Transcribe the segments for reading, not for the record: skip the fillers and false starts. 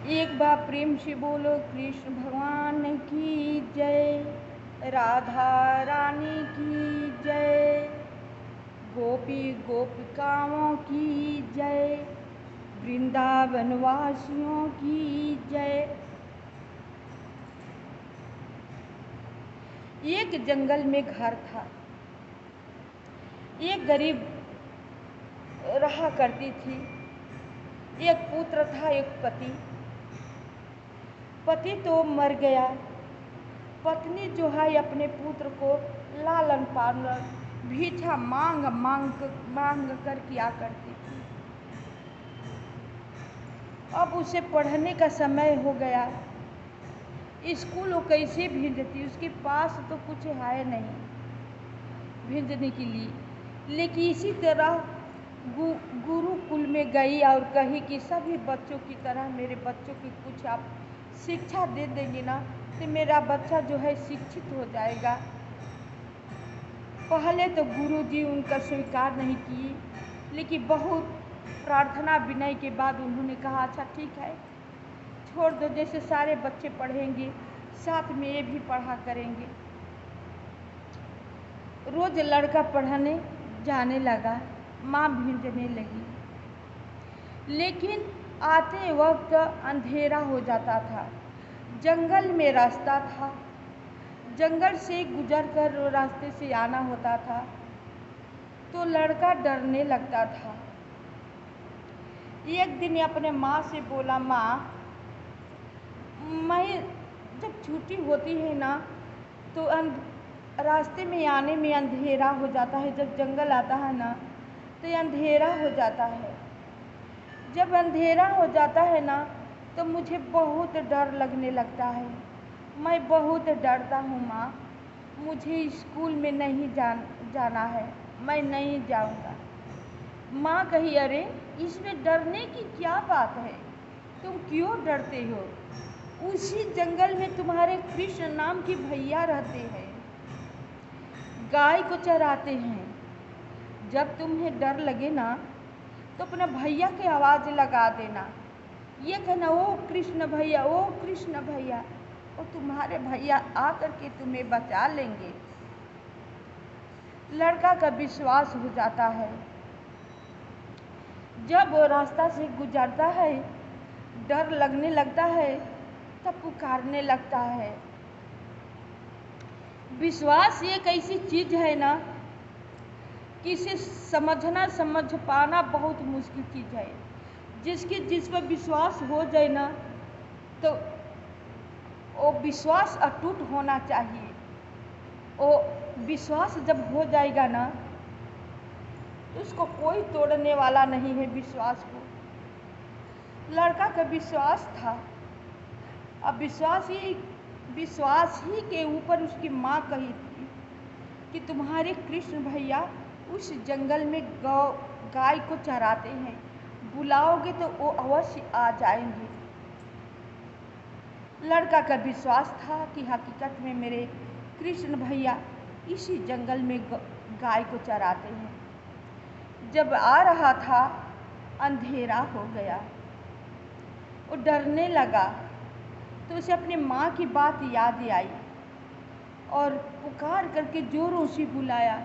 एक बार प्रेम से बोलो कृष्ण भगवान की जय, राधा रानी की जय, गोपी गोपिकाओं की जय, वृंदावन वासियों की जय। एक जंगल में घर था। एक गरीब रहा करती थी। एक पुत्र था, एक पति। पति तो मर गया। पत्नी जो है अपने पुत्र को लालन पालन भिक्षा मांग कर किया करती थी। अब उसे पढ़ने का समय हो गया। स्कूल वो कैसे भेजती, उसके पास तो कुछ है नहीं भेजने के लिए। लेकिन इसी तरह गुरुकुल में गई और कही कि सभी बच्चों की तरह मेरे बच्चों की कुछ आप शिक्षा दे देंगे ना तो मेरा बच्चा जो है शिक्षित हो जाएगा। पहले तो गुरुजी उनका स्वीकार नहीं किए, लेकिन बहुत प्रार्थना विनय के बाद उन्होंने कहा अच्छा ठीक है, छोड़ दो, जैसे सारे बच्चे पढ़ेंगे साथ में ये भी पढ़ा करेंगे। रोज लड़का पढ़ने जाने लगा, माँ भेजने लगी। लेकिन आते वक्त अंधेरा हो जाता था। जंगल में रास्ता था, जंगल से गुजर कर रास्ते से आना होता था, तो लड़का डरने लगता था। एक दिन अपने माँ से बोला, माँ मैं जब छुट्टी होती है ना तो रास्ते में आने में अंधेरा हो जाता है। जब जंगल आता है ना तो अंधेरा हो जाता है। जब अंधेरा हो जाता है ना तो मुझे बहुत डर लगने लगता है। मैं बहुत डरता हूँ माँ, मुझे स्कूल में नहीं जाना है, मैं नहीं जाऊँगा। माँ कही, अरे इसमें डरने की क्या बात है, तुम क्यों डरते हो? उसी जंगल में तुम्हारे कृष्ण नाम के भैया रहते हैं, गाय को चराते हैं। जब तुम्हें डर लगे ना तो अपना भैया की आवाज़ लगा देना, ये कहना ओ कृष्ण भैया, ओ कृष्ण भैया, और तुम्हारे भैया आकर के तुम्हें बचा लेंगे। लड़का का विश्वास हो जाता है। जब वो रास्ता से गुजरता है, डर लगने लगता है, तब पुकारने लगता है। विश्वास एक ऐसी चीज़ है ना कि इसे समझ पाना बहुत मुश्किल चीज़ है। जिस पर विश्वास हो जाए ना तो वो विश्वास अटूट होना चाहिए। वो विश्वास जब हो जाएगा ना तो उसको कोई तोड़ने वाला नहीं है विश्वास को। लड़का का विश्वास था। अब विश्वास ही के ऊपर उसकी माँ कही थी कि तुम्हारे कृष्ण भैया उस जंगल में गाय को चराते हैं, बुलाओगे तो वो अवश्य आ जाएंगे। लड़का का विश्वास था कि हकीकत में मेरे कृष्ण भैया इसी जंगल में गाय को चराते हैं। जब आ रहा था अंधेरा हो गया, वो डरने लगा तो उसे अपनी माँ की बात याद आई और पुकार करके जोरों से बुलाया,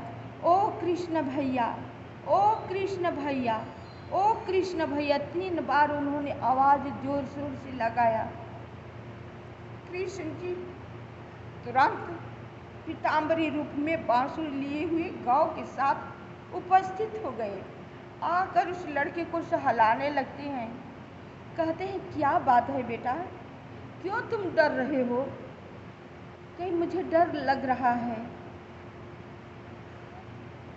ओ कृष्ण भैया, ओ कृष्ण भैया, ओ कृष्ण भैया। 3 बार उन्होंने आवाज़ जोर शोर से लगाया। कृष्ण जी तुरंत पीताम्बरी रूप में बांसुरी लिए हुए गाँव के साथ उपस्थित हो गए। आकर उस लड़के को सहलाने लगते हैं। कहते हैं, क्या बात है बेटा, क्यों तुम डर रहे हो? कहीं मुझे डर लग रहा है।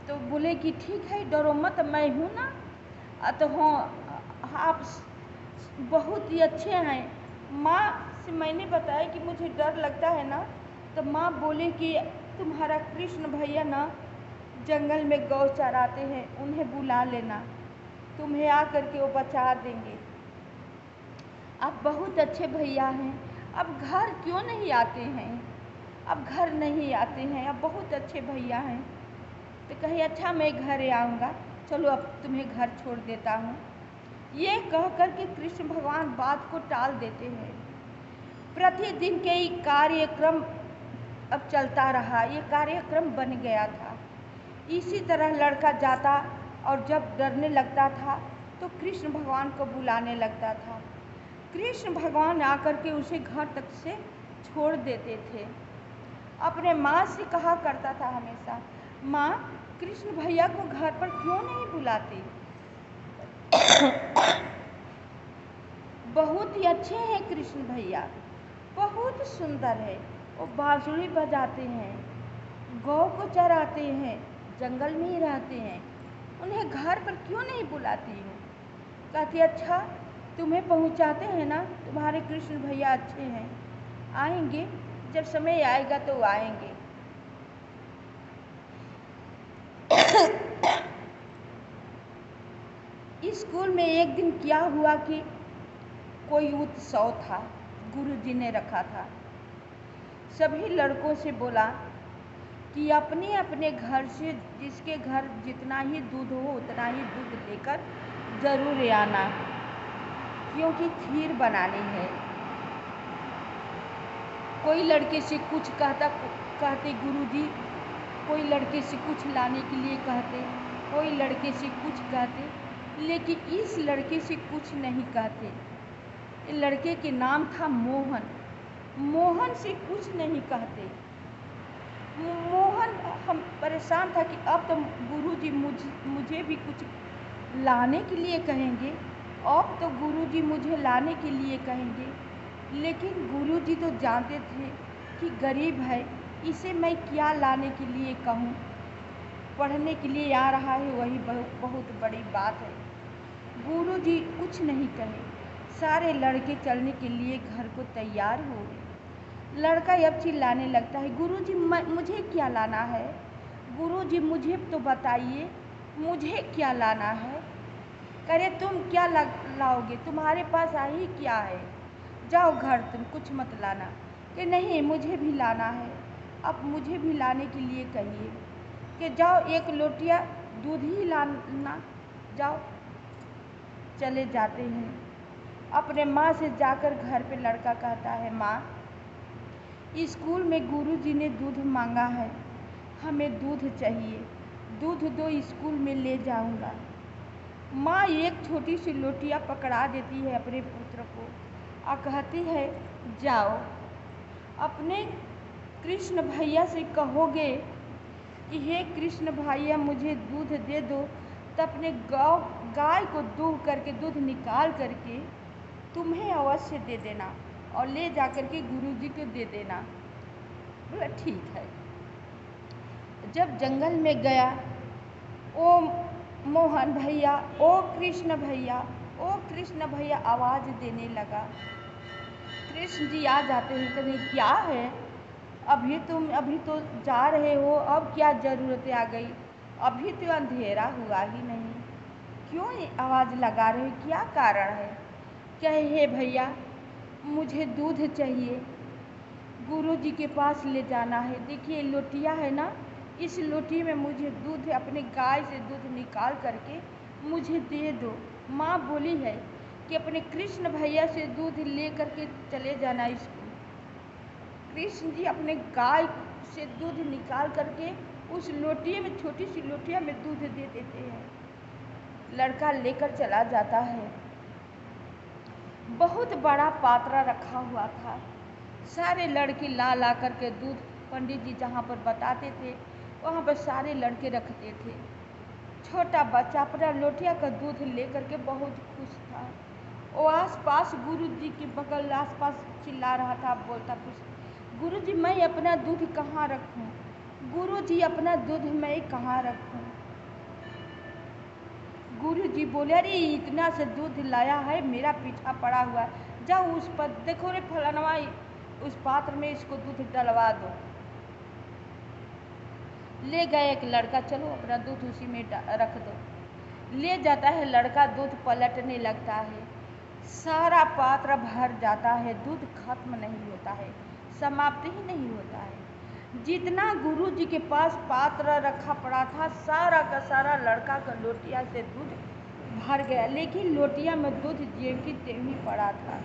तो बोले कि ठीक है, डरो मत, मैं हूँ ना। तो हाँ, आप बहुत ही अच्छे हैं। माँ से मैंने बताया कि मुझे डर लगता है ना, तो माँ बोले कि तुम्हारा कृष्ण भैया ना जंगल में गौ चराते हैं, उन्हें बुला लेना, तुम्हें आकर के वो बचा देंगे। आप बहुत अच्छे भैया हैं, अब घर क्यों नहीं आते हैं? अब घर नहीं आते हैं, अब बहुत अच्छे भैया हैं। तो कहे अच्छा मैं घर आऊँगा, चलो अब तुम्हें घर छोड़ देता हूँ। ये कहकर के कृष्ण भगवान बात को टाल देते हैं। प्रतिदिन के ही कार्यक्रम अब चलता रहा, ये कार्यक्रम बन गया था। इसी तरह लड़का जाता और जब डरने लगता था तो कृष्ण भगवान को बुलाने लगता था। कृष्ण भगवान आकर के उसे घर तक से छोड़ देते थे। अपने माँ से कहा करता था हमेशा, माँ कृष्ण भैया को घर पर क्यों नहीं बुलाते? बहुत ही अच्छे हैं कृष्ण भैया, बहुत सुंदर है, वो बांसुरी बजाते हैं, गौ को चराते हैं, जंगल में ही रहते हैं, उन्हें घर पर क्यों नहीं बुलाती हूँ? कहती अच्छा तुम्हें पहुँचाते हैं ना, तुम्हारे कृष्ण भैया अच्छे हैं, आएंगे, जब समय आएगा तो आएंगे। स्कूल में एक दिन क्या हुआ कि कोई उत्सव था, गुरुजी ने रखा था। सभी लड़कों से बोला कि अपने अपने घर से जिसके घर जितना ही दूध हो उतना ही दूध लेकर जरूर आना, क्योंकि खीर बनानी है। कोई लड़के से कुछ कहते गुरुजी, कोई लड़के से कुछ लाने के लिए कहते, कोई लड़के से कुछ कहते, लेकिन इस लड़के से कुछ नहीं कहते। लड़के के नाम था मोहन। मोहन से कुछ नहीं कहते। मोहन हम परेशान था कि अब तो गुरुजी मुझे भी कुछ लाने के लिए कहेंगे, अब तो गुरुजी मुझे लाने के लिए कहेंगे, लेकिन गुरुजी तो जानते थे कि गरीब है, इसे मैं क्या लाने के लिए कहूँ। पढ़ने के लिए आ रहा है, वही बहुत बड़ी बात है। गुरुजी कुछ नहीं कहे। सारे लड़के चलने के लिए घर को तैयार हो गए। लड़का अब चिल्लाने लगता है, गुरुजी मुझे क्या लाना है? गुरुजी मुझे तो बताइए, मुझे क्या लाना है? करे तुम क्या लाओगे? तुम्हारे पास ही क्या है? जाओ घर, तुम कुछ मत लाना। कि नहीं मुझे भी लाना है, अब मुझे भी लाने के लिए कहिए। कि जाओ एक लोटिया दूध ही लाना, जाओ। चले जाते हैं। अपने माँ से जाकर घर पे लड़का कहता है, माँ स्कूल में गुरुजी ने दूध मांगा है, हमें दूध चाहिए, दूध दो, स्कूल में ले जाऊंगा। माँ एक छोटी सी लोटिया पकड़ा देती है अपने पुत्र को और कहती है, जाओ अपने कृष्ण भैया से कहोगे कि हे कृष्ण भैया मुझे दूध दे दो, तो अपने गाय को दूह करके दूध निकाल करके तुम्हें अवश्य दे देना और ले जा कर के गुरुजी को दे देना। बोला ठीक है। जब जंगल में गया, ओ मोहन भैया, ओ कृष्ण भैया, ओ कृष्ण भैया आवाज़ देने लगा। कृष्ण जी आ जाते हैं, कहते क्या है, अभी तो जा रहे हो, अब क्या ज़रूरत आ गई? अभी तो अंधेरा हुआ ही नहीं, क्यों आवाज़ लगा रहे हो, क्या कारण है? कहे हे भैया मुझे दूध चाहिए, गुरुजी के पास ले जाना है। देखिए लोटिया है ना, इस लोटी में मुझे दूध, अपने गाय से दूध निकाल करके मुझे दे दो। माँ बोली है कि अपने कृष्ण भैया से दूध ले करके चले जाना स्कूल। कृष्ण जी अपने गाय से दूध निकाल करके उस लोटिया में, छोटी सी लोटिया में दूध दे देते हैं। लड़का लेकर चला जाता है। बहुत बड़ा पात्रा रखा हुआ था, सारे लड़के ला करके दूध, पंडित जी जहाँ पर बताते थे वहाँ पर सारे लड़के रखते थे। छोटा बच्चा अपना लोटिया का दूध लेकर के बहुत खुश था। वो आसपास गुरुजी के बगल आसपास चिल्ला रहा था, बोलता कुछ, गुरुजी मैं अपना दूध कहाँ रखूं? गुरुजी अपना दूध मैं कहाँ रखूं? गुरुजी बोले, अरे इतना से दूध लाया है, मेरा पीछा पड़ा हुआ है, जाओ उस पर देखो रे फलानवा, उस पात्र में इसको दूध डलवा दो। ले गए एक लड़का, चलो अपना दूध उसी में रख दो। ले जाता है लड़का, दूध पलटने लगता है, सारा पात्र भर जाता है, दूध खत्म नहीं होता है, समाप्त ही नहीं होता है। जितना गुरुजी के पास पात्र रखा पड़ा था, सारा का सारा लड़का का लोटिया से दूध भर गया, लेकिन लोटिया में दूध ज्यों की त्यों ही पड़ा था।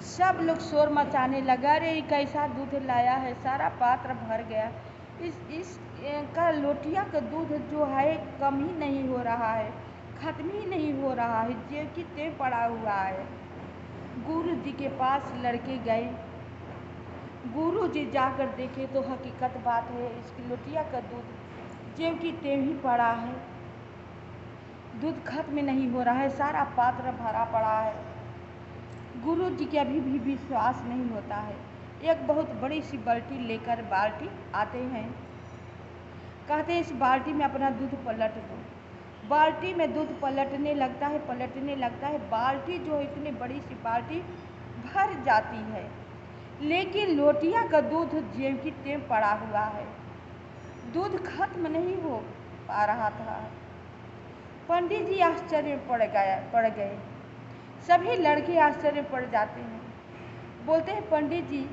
सब लोग शोर मचाने लगा, अरे ये कैसा दूध लाया है, सारा पात्र भर गया। इस का लोटिया का दूध जो है कम ही नहीं हो रहा है, खत्म ही नहीं हो रहा है, ज्यों की त्यों पड़ा हुआ है। गुरु जी के पास लड़के गए। गुरु जी जाकर देखे तो हकीकत बात है, इसकी लोटिया का दूध ज्यों की त्यों ही पड़ा है, दूध खत्म नहीं हो रहा है, सारा पात्र भरा पड़ा है। गुरु जी के अभी भी विश्वास नहीं होता है। एक बहुत बड़ी सी बाल्टी लेकर बाल्टी आते हैं, कहते हैं इस बाल्टी में अपना दूध पलट दो। बाल्टी में दूध पलटने लगता है, बाल्टी जो इतनी बड़ी सी बाल्टी भर जाती है, लेकिन लोटिया का दूध ज्यों की त्यों पड़ा हुआ है, दूध खत्म नहीं हो पा रहा था। पंडित जी आश्चर्य पड़ गए। सभी लड़के आश्चर्य पड़ जाते हैं। बोलते हैं पंडित जी,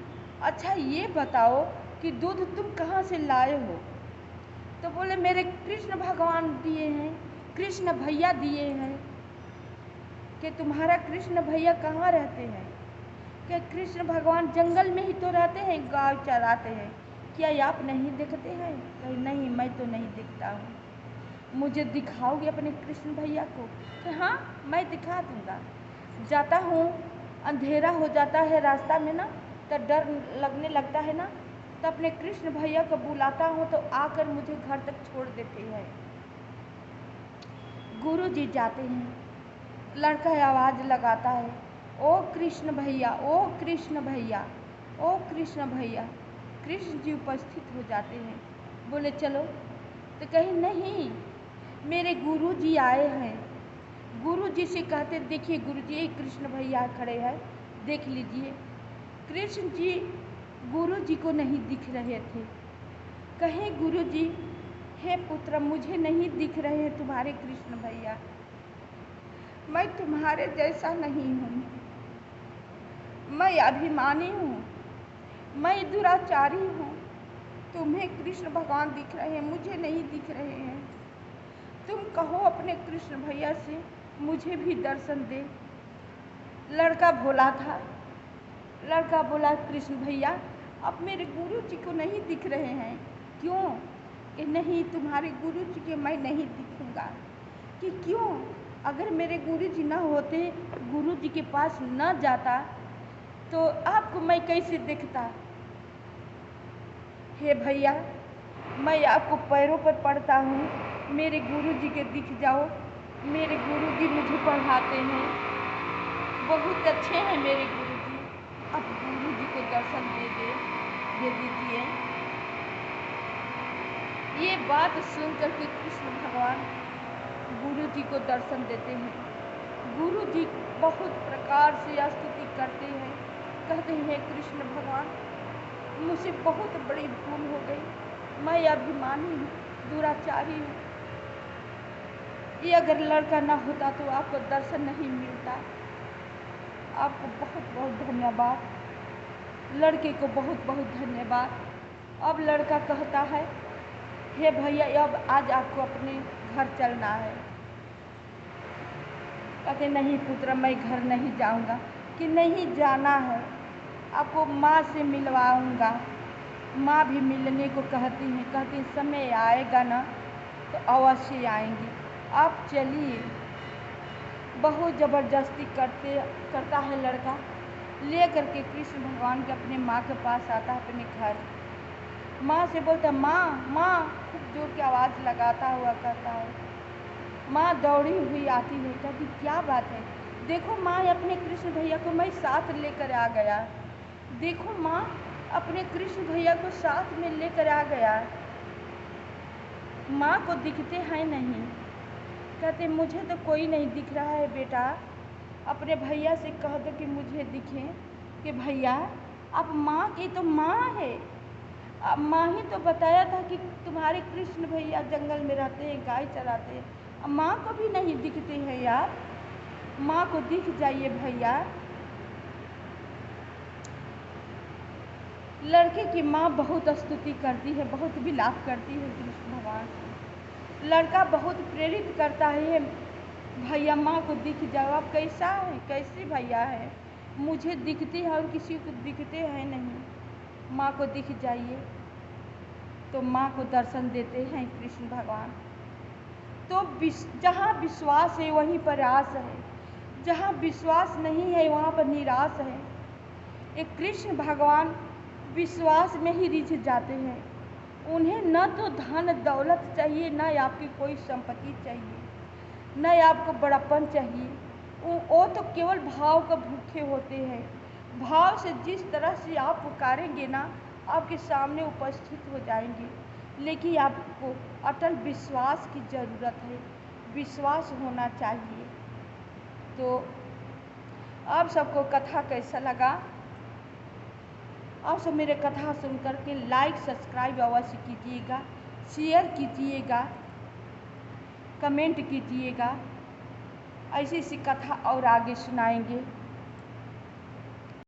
अच्छा ये बताओ कि दूध तुम कहाँ से लाए हो? तो बोले मेरे कृष्ण भगवान दिए हैं, कृष्ण भैया दिए हैं। कि तुम्हारा कृष्ण भैया कहाँ रहते हैं? कि कृष्ण भगवान जंगल में ही तो रहते हैं, गाय चराते हैं, क्या आप नहीं देखते हैं? कहीं नहीं, मैं तो नहीं दिखता हूँ, मुझे दिखाओगे अपने कृष्ण भैया को? कि हाँ मैं दिखा दूँगा। जाता हूँ, अंधेरा हो जाता है रास्ता में ना, तो डर लगने लगता है ना, तो अपने कृष्ण भैया को बुलाता हूँ तो आकर मुझे घर तक छोड़ देते हैं। गुरु जी जाते हैं, लड़का आवाज़ लगाता है, ओ कृष्ण भैया, ओ कृष्ण भैया, ओ कृष्ण भैया। कृष्ण जी उपस्थित हो जाते हैं, बोले चलो। तो कहीं नहीं, मेरे गुरु जी आए हैं। गुरु जी से कहते, देखिए गुरु जी, कृष्ण भैया खड़े हैं, देख लीजिए। कृष्ण जी गुरु जी को नहीं दिख रहे थे। कहे गुरु जी, हे पुत्र, मुझे नहीं दिख रहे हैं तुम्हारे कृष्ण भैया, मैं तुम्हारे जैसा नहीं हूँ, मैं अभिमानी हूँ, मैं दुराचारी हूँ। तुम्हें कृष्ण भगवान दिख रहे हैं, मुझे नहीं दिख रहे हैं। तुम कहो अपने कृष्ण भैया से मुझे भी दर्शन दे। लड़का भोला था। लड़का बोला, कृष्ण भैया अब मेरे गुरु जी को नहीं दिख रहे हैं। क्यों? कि नहीं, तुम्हारे गुरु जी के मैं नहीं दिखूंगा। कि क्यों? अगर मेरे गुरु जी ना होते, गुरु जी के पास न जाता, तो आपको मैं कैसे देखता? हे भैया, मैं आपको पैरों पर पड़ता हूँ, मेरे गुरु जी के दिख जाओ। मेरे गुरु जी मुझे पढ़ाते हैं, बहुत अच्छे हैं मेरे गुरु जी, अब गुरु जी को दर्शन दे दीजिए। ये बात सुन कर के कृष्ण भगवान गुरु जी को दर्शन देते हैं। गुरु जी बहुत प्रकार से स्तुति करते हैं, कहते हैं कृष्ण भगवान, मुझसे बहुत बड़ी भूल हो गई, मैं अभिमानी हूँ, दुराचारी हूँ। ये अगर लड़का ना होता तो आपको दर्शन नहीं मिलता। आपको बहुत बहुत धन्यवाद, लड़के को बहुत बहुत धन्यवाद। अब लड़का कहता है, हे भैया, अब आज आपको अपने घर चलना है। कहते नहीं पुत्र, मैं घर नहीं जाऊंगा। कि नहीं जाना है, आपको माँ से मिलवाऊंगा। माँ भी मिलने को कहती हैं, कहती समय आएगा ना तो अवश्य आएंगी, आप चलिए। बहुत ज़बरदस्ती करता है लड़का, ले करके कृष्ण भगवान के अपने माँ के पास आता है, अपने घर। माँ से बोलता, माँ माँ, खूब जोर की आवाज़ लगाता हुआ कहता है। माँ दौड़ी हुई आती है, कहती क्या बात है? देखो माँ, अपने कृष्ण भैया को मैं साथ लेकर आ गया। देखो माँ, अपने कृष्ण भैया को साथ में लेकर आ गया। माँ को दिखते हैं नहीं। कहते मुझे तो कोई नहीं दिख रहा है बेटा, अपने भैया से कह दो कि मुझे दिखे। कि भैया, अब माँ की तो माँ है, अब माँ ही तो बताया था कि तुम्हारे कृष्ण भैया जंगल में रहते हैं, गाय चराते हैं। अब माँ को भी नहीं दिखते हैं यार, माँ को दिख जाइए भैया। लड़के की माँ बहुत स्तुति करती है, बहुत विलाप करती है कृष्ण भगवान से। लड़का बहुत प्रेरित करता है, भैया माँ को दिख जाओ। आप कैसा है, कैसे भैया है, मुझे दिखते हैं और किसी को दिखते हैं नहीं, माँ को दिख जाइए। तो माँ को दर्शन देते हैं कृष्ण भगवान। तो जहाँ विश्वास है वहीं पर आस है, जहाँ विश्वास नहीं है वहाँ पर निराश है। एक कृष्ण भगवान विश्वास में ही रिझ जाते हैं। उन्हें न तो धन दौलत चाहिए, न आपकी कोई संपत्ति चाहिए, न आपको बड़प्पन चाहिए। वो तो केवल भाव का भूखे होते हैं। भाव से जिस तरह से आप पुकारेंगे ना, आपके सामने उपस्थित हो जाएंगे। लेकिन आपको अटल विश्वास की ज़रूरत है, विश्वास होना चाहिए। तो आप सबको कथा कैसा लगा? आप सब मेरे कथा सुन करके लाइक सब्सक्राइब अवश्य कीजिएगा, शेयर कीजिएगा, कमेंट कीजिएगा। ऐसी ऐसी कथा और आगे सुनाएंगे।